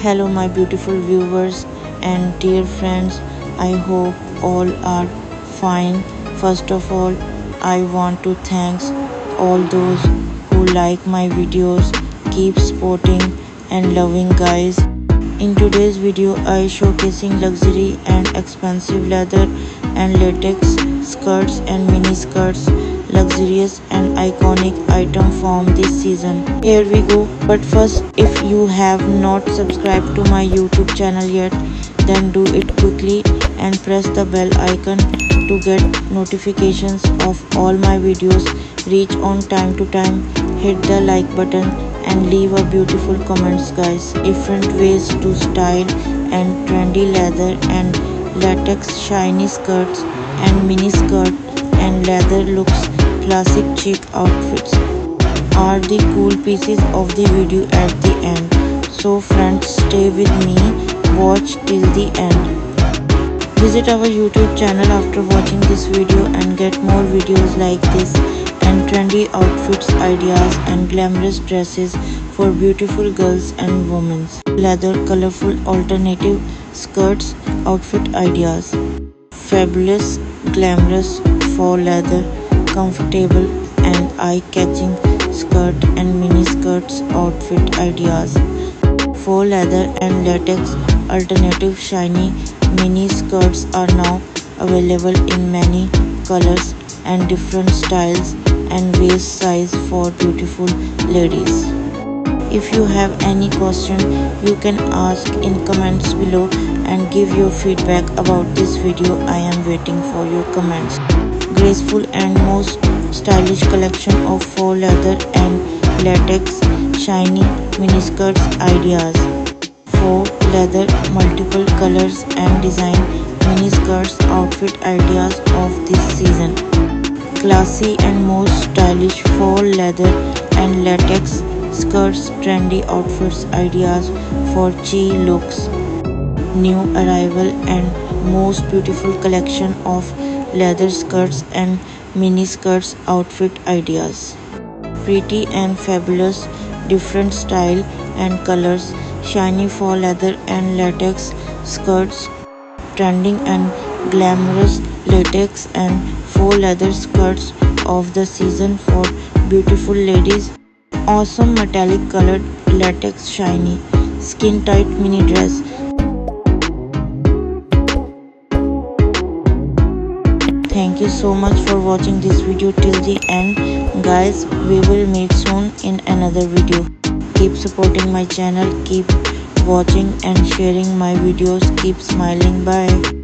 Hello my beautiful viewers and dear friends, I hope all are fine. First of all, I want to thank all those who like my videos, keep supporting and loving guys. In today's video, I showcasing luxury and expensive leather and latex skirts and mini skirts, luxurious and iconic item from this season. Here we go. But first, if you have not subscribed to my YouTube channel yet, then do it quickly and press the bell icon to get notifications of all my videos reach on time to time. Hit the like button and leave a beautiful comments guys. Different ways to style and trendy leather and latex shiny skirts and mini skirt and leather looks, classic chic outfits are the cool pieces of the video at the end. So friends, stay with me, watch till the end. Visit our YouTube channel after watching this video and get more videos like this and trendy outfits ideas and glamorous dresses for beautiful girls and women. Leather colorful alternative skirts outfit ideas. Fabulous glamorous faux leather comfortable and eye-catching skirt and mini skirts outfit ideas. Faux leather and latex alternative shiny mini skirts are now available in many colors and different styles and waist size for beautiful ladies. If you have any question, you can ask in comments below and give your feedback about this video. I am waiting for your comments. Graceful and most stylish collection of faux leather and latex shiny miniskirts ideas. Faux leather multiple colors and design miniskirts outfit ideas of this season. Classy and most stylish faux leather and latex skirts trendy outfits ideas for chic looks. New arrival and most beautiful collection of leather skirts and mini skirts outfit ideas. Pretty and fabulous different style and colors shiny faux leather and latex skirts, trending and glamorous latex and faux leather skirts of the season for beautiful ladies. Awesome metallic colored latex shiny skin tight mini dress. Thank you so much for watching this video till the end guys. We will meet soon in another video. Keep supporting my channel, keep watching and sharing my videos, keep smiling. Bye.